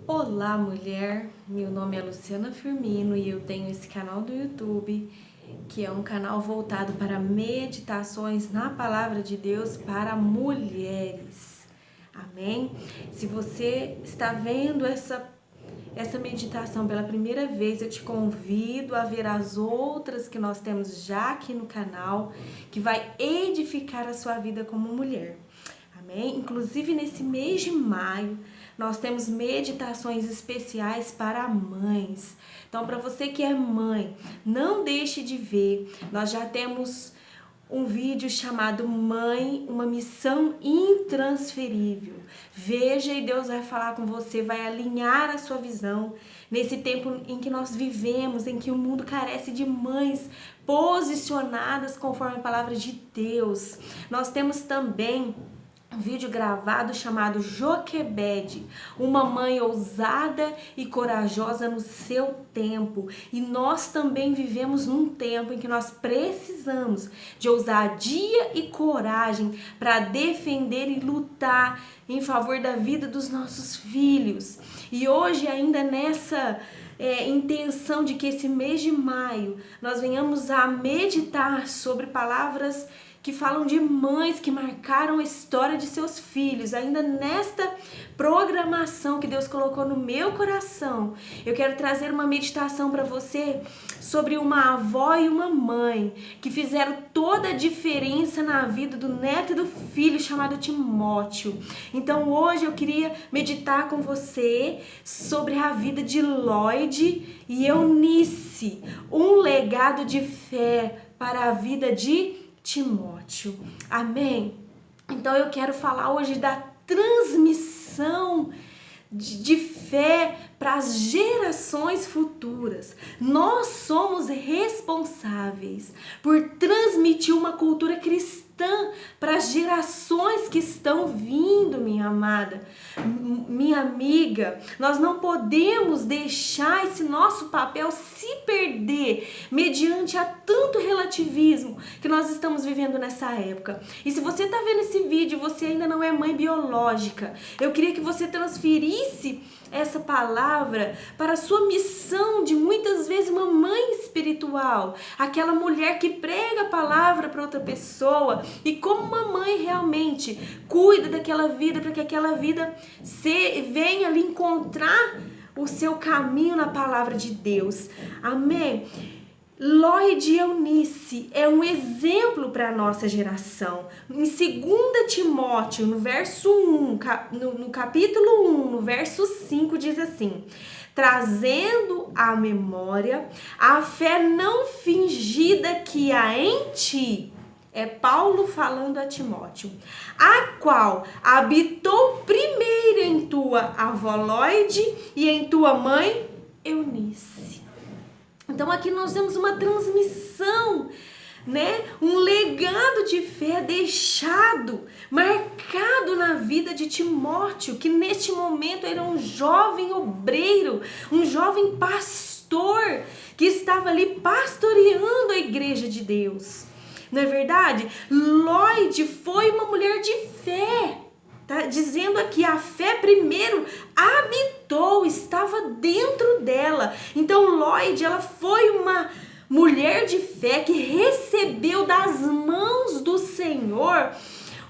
Olá, mulher! Meu nome é Luciana Firmino e eu tenho esse canal do YouTube, que é um canal voltado para meditações na Palavra de Deus para mulheres. Amém? Se você está vendo essa meditação pela primeira vez, eu te convido a ver as outras que nós temos já aqui no canal, que vai edificar a sua vida como mulher. Amém? Inclusive nesse mês de maio, nós temos meditações especiais para mães. Então, para você que é mãe, não deixe de ver. Nós já temos um vídeo chamado Mãe, uma missão intransferível. Veja e Deus vai falar com você, vai alinhar a sua visão nesse tempo em que nós vivemos, em que o mundo carece de mães posicionadas conforme a palavra de Deus. Nós temos também um vídeo gravado chamado Joquebede, uma mãe ousada e corajosa no seu tempo. E nós também vivemos num tempo em que nós precisamos de ousadia e coragem para defender e lutar em favor da vida dos nossos filhos. E hoje, ainda nessa intenção de que esse mês de maio nós venhamos a meditar sobre palavras que falam de mães que marcaram a história de seus filhos. Ainda nesta programação que Deus colocou no meu coração, eu quero trazer uma meditação para você sobre uma avó e uma mãe que fizeram toda a diferença na vida do neto e do filho chamado Timóteo. Então hoje eu queria meditar com você sobre a vida de Lloyd e Eunice, um legado de fé para a vida de Timóteo. Amém? Então eu quero falar hoje da transmissão de fé para as gerações futuras. Nós somos responsáveis por transmitir uma cultura cristã para as gerações que estão vindo, minha amada, minha amiga. Nós não podemos deixar esse nosso papel se perder mediante a tanto relativismo que nós estamos vivendo nessa época. E se você está vendo esse vídeo e você ainda não é mãe biológica, eu queria que você transferisse essa palavra para a sua missão de muitas vezes uma mãe espiritual, aquela mulher que prega a palavra para outra pessoa e como uma mãe realmente cuida daquela vida para que aquela vida venha ali encontrar o seu caminho na palavra de Deus. Amém? Lloyd e Eunice é um exemplo para a nossa geração. Em 2 Timóteo, no verso 1, no capítulo 1, no verso 5, diz assim: trazendo à memória a fé não fingida que há em ti. É Paulo falando a Timóteo, a qual habitou primeiro em tua avó Lloyd e em tua mãe Eunice. Então aqui nós temos uma transmissão, né? Um legado de fé deixado, marcado na vida de Timóteo, que neste momento era um jovem obreiro, um jovem pastor, que estava ali pastoreando a igreja de Deus. Não é verdade? Lloyd foi uma mulher de fé. Tá dizendo aqui, a fé primeiro habitou, estava dentro dela. Então Lloyd, ela foi uma mulher de fé que recebeu das mãos do Senhor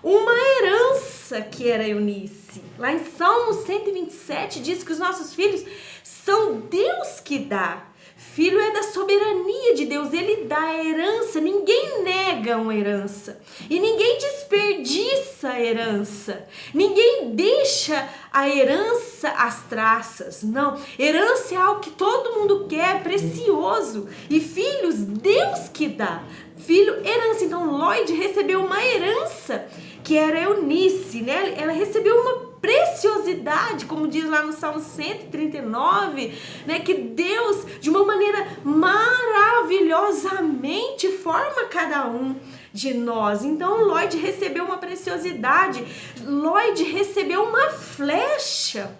uma herança que era Eunice. Lá em Salmo 127 diz que os nossos filhos são Deus que dá. Filho é da soberania de Deus, ele dá a herança, ninguém nega uma herança e ninguém desperdiça a herança, ninguém deixa a herança às traças, não, herança é algo que todo mundo quer, é precioso, e filhos, Deus que dá, filho, herança. Então Lloyd recebeu uma herança que era Eunice, né? Ela recebeu uma preciosidade, como diz lá no Salmo 139, né, que Deus, de uma maneira maravilhosamente, forma cada um de nós. Então Lloyd recebeu uma preciosidade, Lloyd recebeu uma flecha,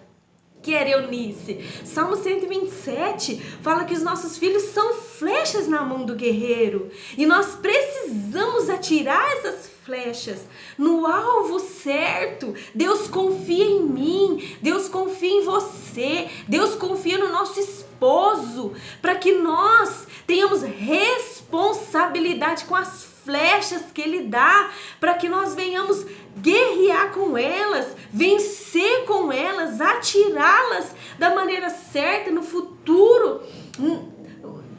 que era Eunice. Salmo 127 fala que os nossos filhos são flechas na mão do guerreiro, e nós precisamos atirar essas flechas no alvo certo. Deus confia em mim, Deus confia em você, Deus confia no nosso esposo para que nós tenhamos responsabilidade com as flechas que Ele dá, para que nós venhamos guerrear com elas, vencer com elas, atirá-las da maneira certa no futuro,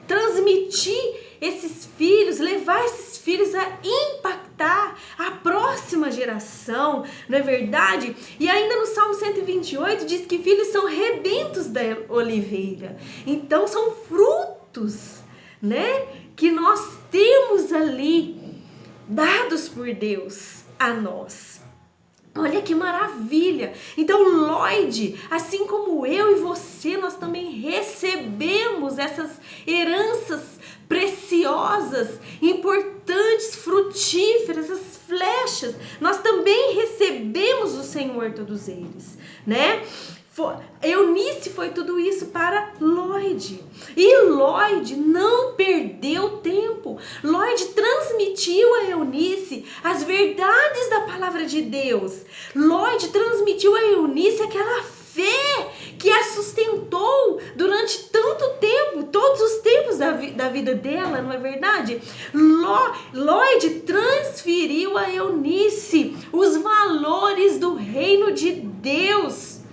transmitir esses filhos, levar esses filhos a impactar a próxima geração, não é verdade? E ainda no Salmo 128 diz que filhos são rebentos da oliveira, então são frutos, né, que nós temos ali dados por Deus a nós. Olha que maravilha! Então Lloyd, assim como eu e você, nós também recebemos essas heranças preciosas, importantes, frutíferas, as flechas. Nós também recebemos do Senhor todos eles, né? Eunice foi tudo isso para Lloyd. E Lloyd não perdeu tempo. Lloyd transmitiu a Eunice as verdades da palavra de Deus. Lloyd transmitiu a Eunice aquela fé que a sustentou durante tanto tempo, todos os tempos da vida dela, não é verdade? Lloyd transferiu a Eunice os valores do reino de Deus.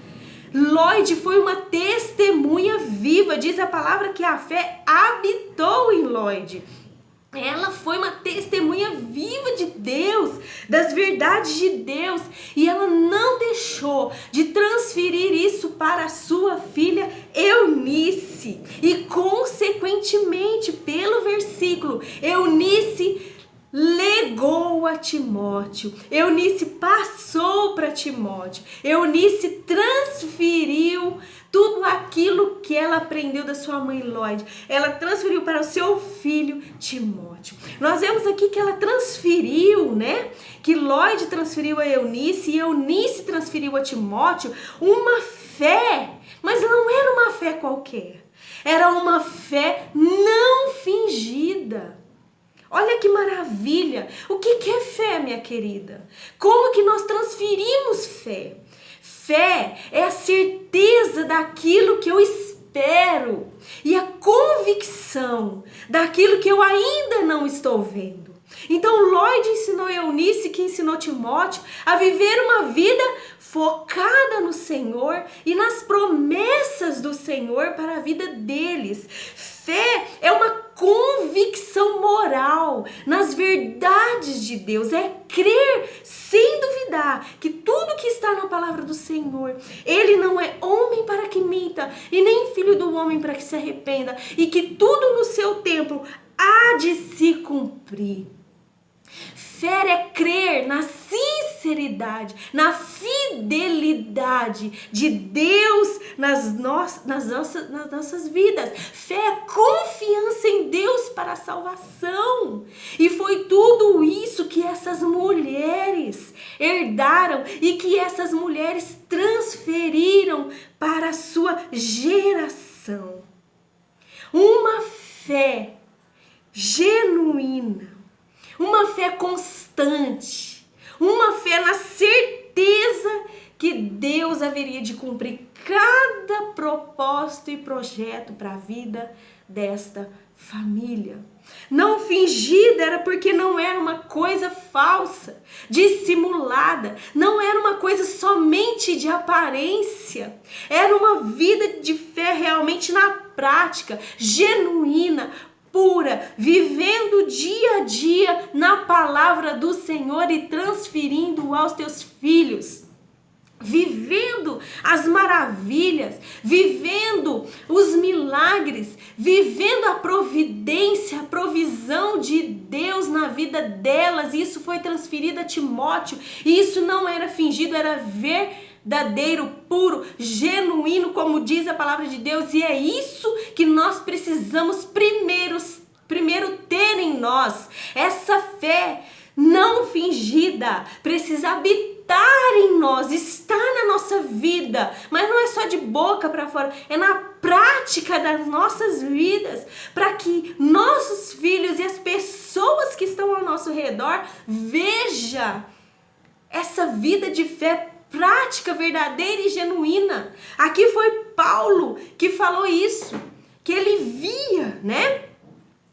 Lloyd foi uma testemunha viva, diz a palavra que a fé habitou em Lloyd. Ela foi uma testemunha viva de Deus, das verdades de Deus, e ela não deixou de transferir isso para a sua filha Eunice. E consequentemente, pelo versículo, Eunice legou a Timóteo, Eunice passou para Timóteo, Eunice transferiu tudo aquilo que ela aprendeu da sua mãe Lloyd, ela transferiu para o seu filho Timóteo. Nós vemos aqui que ela transferiu, né? Que Lloyd transferiu a Eunice e Eunice transferiu a Timóteo uma fé, mas não era uma fé qualquer, era uma fé não fingida. Olha que maravilha! O que é fé, minha querida? Como que nós transferimos fé? Fé é a certeza daquilo que eu espero e a convicção daquilo que eu ainda não estou vendo. Então Lloyd ensinou Eunice, que ensinou Timóteo, a viver uma vida focada no Senhor e nas promessas do Senhor para a vida deles. Fé é uma convicção moral nas verdades de Deus, é crer sem duvidar que tudo que está na palavra do Senhor, Ele não é homem para que minta e nem filho do homem para que se arrependa, e que tudo no seu tempo há de se cumprir. Fé é crer na sinceridade, na fidelidade de Deus nas nossas vidas. Fé é confiança em Deus para a salvação. E foi tudo isso que essas mulheres herdaram e que essas mulheres transferiram para a sua geração. Uma fé genuína, uma fé constante, uma fé na certeza que Deus haveria de cumprir cada propósito e projeto para a vida desta família. Não fingida era porque não era uma coisa falsa, dissimulada, não era uma coisa somente de aparência, era uma vida de fé realmente na prática, genuína, pura, vivendo dia a dia na palavra do Senhor e transferindo aos teus filhos, vivendo as maravilhas, vivendo os milagres, vivendo a providência, a provisão de Deus na vida delas. Isso foi transferido a Timóteo, e isso não era fingido, era verdadeiro, puro, genuíno, como diz a palavra de Deus. E é isso que nós precisamos primeiro ter em nós. Essa fé não fingida precisa habitar em nós, está na nossa vida, mas não é só de boca para fora, é na prática das nossas vidas, para que nossos filhos e as pessoas que estão ao nosso redor vejam essa vida de fé prática, verdadeira e genuína. Aqui foi Paulo que falou isso, que ele via, né,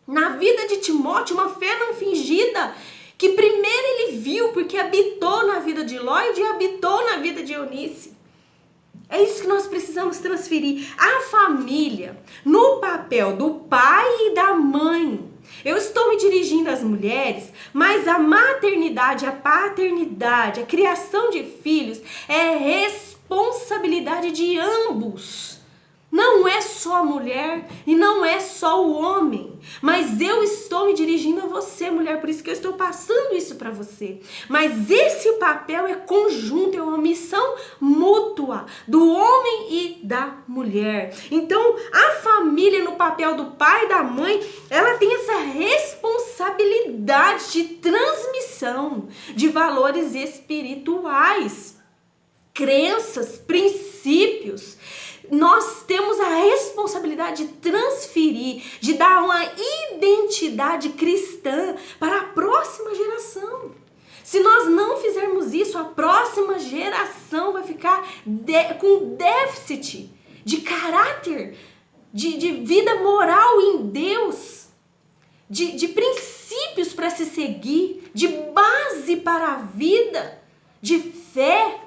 na vida de Timóteo uma fé não fingida, que primeiro ele viu porque habitou na vida de Lloyd e habitou na vida de Eunice. É isso que nós precisamos transferir. A família, no papel do pai e da mãe. Eu estou me dirigindo às mulheres, mas a maternidade, a paternidade, a criação de filhos é responsabilidade de ambos. Não é só a mulher e não é só o homem, mas eu estou me dirigindo a você, mulher, por isso que eu estou passando isso para você. Mas esse papel é conjunto, é uma missão mútua do homem e da mulher. Então, a família no papel do pai e da mãe, ela tem essa responsabilidade de transmissão de valores espirituais, crenças, princípios. Nós temos a responsabilidade de transferir, de dar uma identidade cristã para a próxima geração. Se nós não fizermos isso, a próxima geração vai ficar com déficit de caráter, de vida moral em Deus, de princípios para se seguir, de base para a vida, de fé,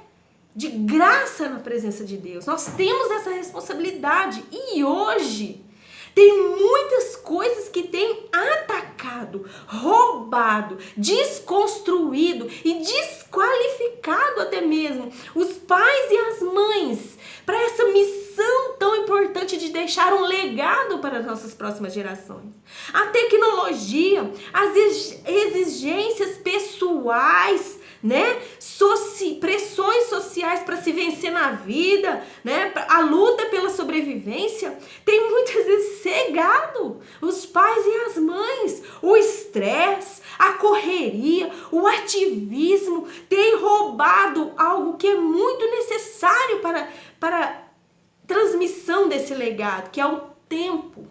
de graça na presença de Deus. Nós temos essa responsabilidade. E hoje tem muitas coisas que têm atacado, roubado, desconstruído e desqualificado até mesmo os pais e as mães para essa missão tão importante de deixar um legado para as nossas próximas gerações. A tecnologia, as exigências pessoais, né? Pressões sociais para se vencer na vida, né? A luta pela sobrevivência tem muitas vezes cegado os pais e as mães. O estresse, a correria, o ativismo tem roubado algo que é muito necessário para a transmissão desse legado, que é o tempo.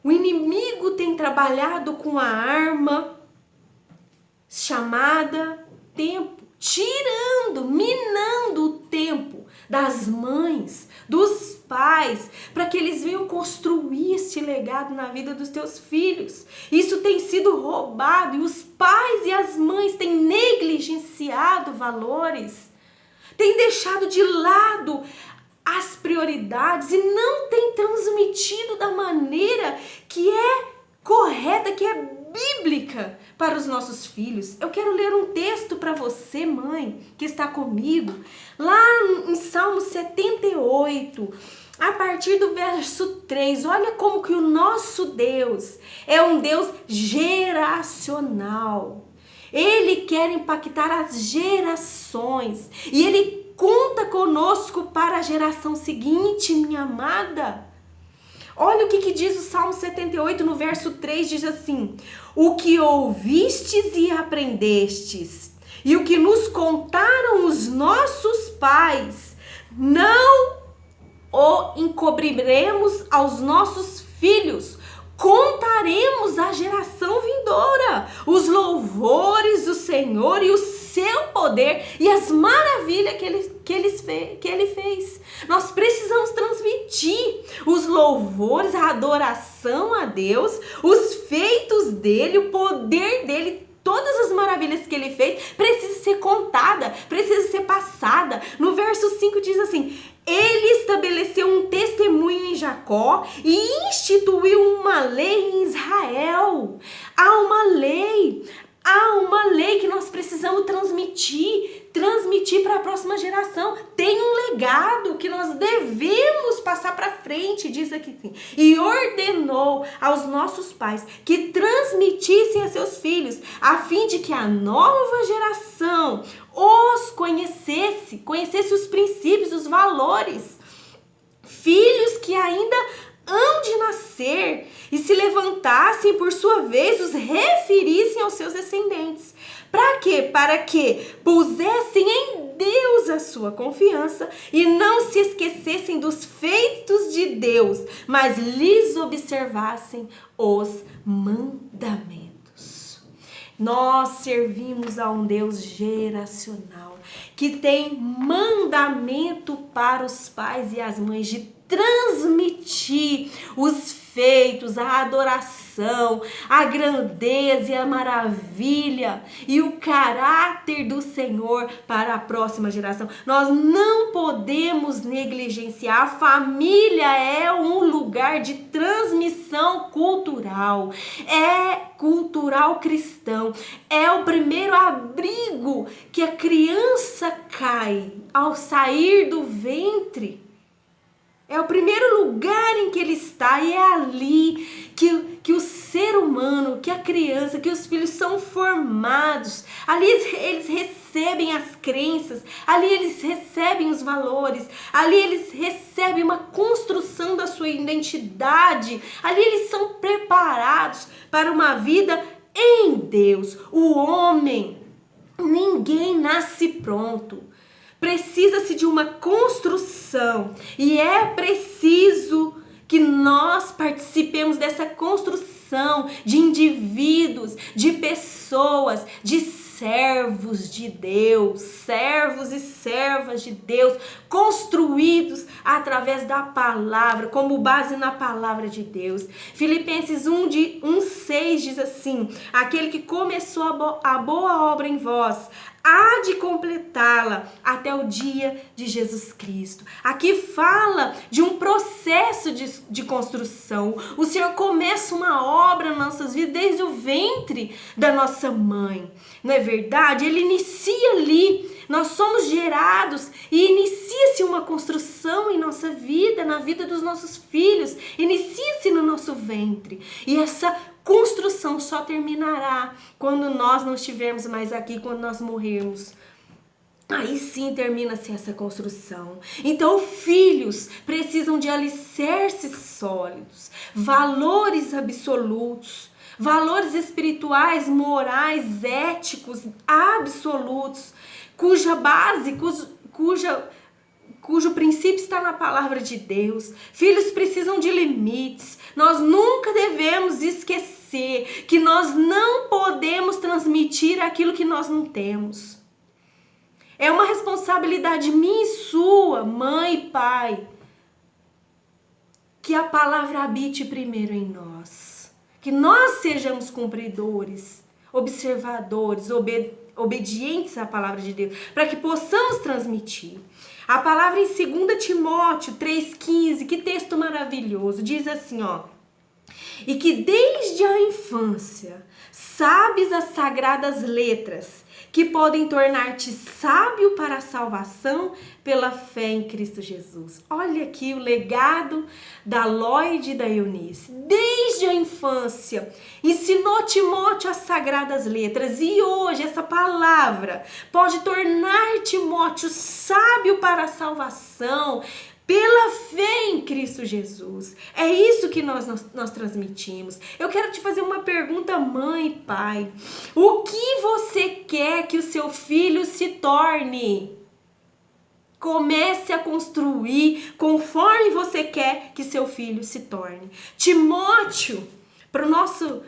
O inimigo tem trabalhado com a arma chamada tempo, minando o tempo das mães, dos pais, para que eles venham construir este legado na vida dos teus filhos. Isso tem sido roubado e os pais e as mães têm negligenciado valores, têm deixado de lado as prioridades e não têm transmitido da maneira que é correta, que é bíblica para os nossos filhos. Eu quero ler um texto para você, mãe, que está comigo, lá em Salmo 78, a partir do verso 3. Olha como que o nosso Deus é um Deus geracional. Ele quer impactar as gerações e Ele conta conosco para a geração seguinte, minha amada. Olha o que diz o Salmo 78, no verso 3, diz assim: o que ouvistes e aprendestes, e o que nos contaram os nossos pais, não o encobriremos aos nossos filhos, contaremos à geração vindoura os louvores do Senhor e o seu poder e as maravilhas que ele fez. Nós precisamos transmitir os louvores, a adoração a Deus, os feitos dele, o poder dele. Todas as maravilhas que ele fez precisa ser contada, precisa ser passada. No verso 5 diz assim: ele estabeleceu um testemunho em Jacó e instituiu uma lei em Israel. Há uma lei que nós precisamos transmitir para a próxima geração. Tem um legado que nós devemos passar para frente, diz aqui. E ordenou aos nossos pais que transmitissem a seus filhos, a fim de que a nova geração os conhecesse os princípios, os valores. Filhos que ainda hão de nascer e se levantassem, por sua vez, os referissem aos seus descendentes. Para quê? Para que pusessem em Deus a sua confiança e não se esquecessem dos feitos de Deus, mas lhes observassem os mandamentos. Nós servimos a um Deus geracional, que tem mandamento para os pais e as mães de transmitir os feitos, a adoração, a grandeza e a maravilha e o caráter do Senhor para a próxima geração. Nós não podemos negligenciar. A família é um lugar de transmissão cultural, é cultural cristão, é o primeiro abrigo que a criança cai ao sair do ventre. É o primeiro lugar em que ele está e é ali que o ser humano, que a criança, que os filhos são formados. Ali eles recebem as crenças, ali eles recebem os valores, ali eles recebem uma construção da sua identidade, ali eles são preparados para uma vida em Deus. O homem, ninguém nasce pronto. Precisa-se de uma construção e é preciso que nós participemos dessa construção de indivíduos, de pessoas, de servos de Deus, servos e servas de Deus, construídos através da palavra, como base na palavra de Deus. Filipenses 1:6 diz assim: aquele que começou a boa obra em vós, há de completá-la até o dia de Jesus Cristo. Aqui fala de um processo de construção. O Senhor começa uma obra nas nossas vidas desde o ventre da nossa mãe. Não é verdade? Ele inicia ali. Nós somos gerados e inicia-se uma construção em nossa vida, na vida dos nossos filhos. Inicia-se no nosso ventre. E essa construção só terminará quando nós não estivermos mais aqui, quando nós morrermos. Aí sim termina-se essa construção. Então, filhos precisam de alicerces sólidos, valores absolutos, valores espirituais, morais, éticos, absolutos, cuja base, cujo princípio está na palavra de Deus. Filhos precisam de limites. Nós nunca devemos esquecer que nós não podemos transmitir aquilo que nós não temos. É uma responsabilidade minha e sua, mãe e pai, que a palavra habite primeiro em nós. Que nós sejamos cumpridores, observadores, obedientes à palavra de Deus, para que possamos transmitir. A palavra em 2 Timóteo 3,15, que texto maravilhoso, diz assim, ó: e que desde a infância sabes as sagradas letras, que podem tornar-te sábio para a salvação pela fé em Cristo Jesus. Olha aqui o legado da Lloyd e da Eunice. Desde a infância, ensinou Timóteo as sagradas letras. E hoje essa palavra pode tornar Timóteo sábio para a salvação pela fé em Cristo Jesus. É isso que nós transmitimos. Eu quero te fazer uma pergunta, mãe e pai. O que você quer que o seu filho se torne? Comece a construir conforme você quer que seu filho se torne. Timóteo, para o nosso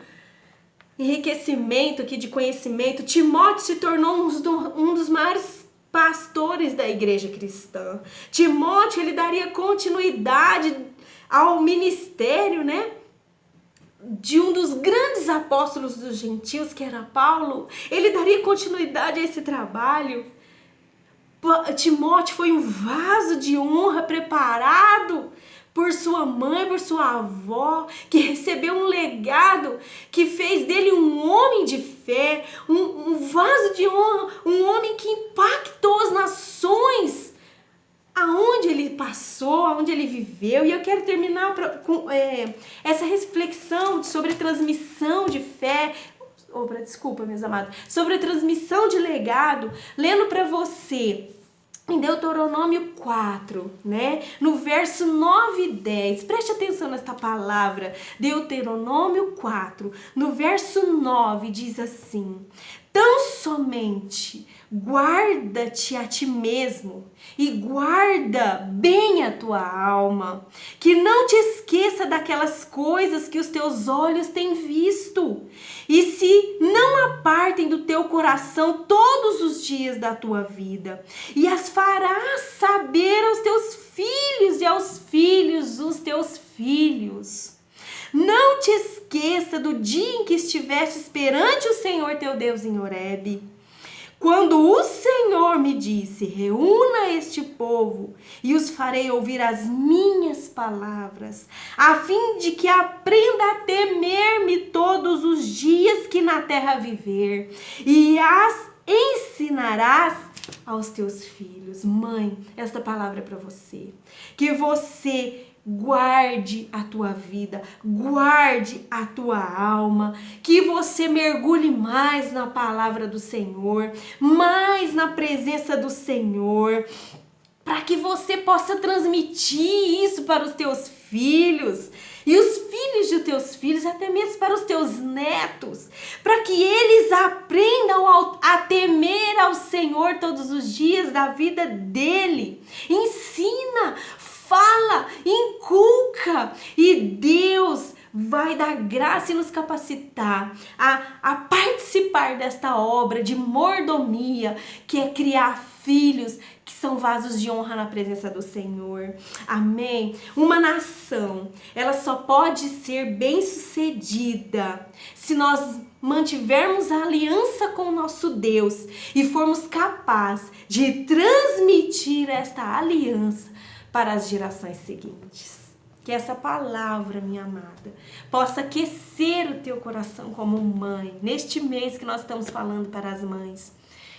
enriquecimento aqui de conhecimento, Timóteo se tornou um dos maiores pastores da igreja cristã. Timóteo, ele daria continuidade ao ministério, né, de um dos grandes apóstolos dos gentios, que era Paulo. Ele daria continuidade a esse trabalho. Timóteo foi um vaso de honra preparado por sua mãe, por sua avó, que recebeu um legado que fez dele um homem de fé, um vaso de honra, um homem que impactou as nações, aonde ele passou, aonde ele viveu. E eu quero terminar com essa reflexão sobre transmissão de fé, desculpa, meus amados, sobre a transmissão de legado, lendo para você em Deuteronômio 4, né? No verso 9 e 10. Preste atenção nesta palavra. Deuteronômio 4, no verso 9, diz assim: Tão somente guarda-te a ti mesmo e guarda bem a tua alma, que não te esqueça daquelas coisas que os teus olhos têm visto e se não apartem do teu coração todos os dias da tua vida, e as farás saber aos teus filhos e aos filhos dos teus filhos. Não te esqueça do dia em que estiveste perante o Senhor teu Deus em Horebe, quando o Senhor me disse: reúna este povo e os farei ouvir as minhas palavras, a fim de que aprenda a temer-me todos os dias que na terra viver, e as ensinarás aos teus filhos. Mãe, esta palavra é para você. Que você guarde a tua vida, guarde a tua alma, que você mergulhe mais na palavra do Senhor, mais na presença do Senhor, para que você possa transmitir isso para os teus filhos e os filhos de teus filhos, até mesmo para os teus netos, para que eles aprendam a temer ao Senhor todos os dias da vida dele. Ensina, fala, inculca, e Deus vai dar graça e nos capacitar a participar desta obra de mordomia, que é criar filhos que são vasos de honra na presença do Senhor. Amém? Uma nação, ela só pode ser bem-sucedida se nós mantivermos a aliança com o nosso Deus e formos capazes de transmitir esta aliança para as gerações seguintes. Que essa palavra, minha amada, possa aquecer o teu coração como mãe, neste mês que nós estamos falando para as mães.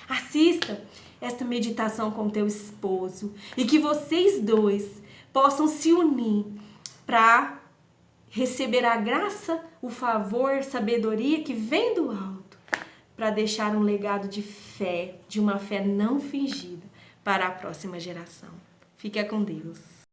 Assista esta meditação com teu esposo e que vocês dois possam se unir para receber a graça, o favor, sabedoria que vem do alto, para deixar um legado de fé, de uma fé não fingida para a próxima geração. Fica com Deus.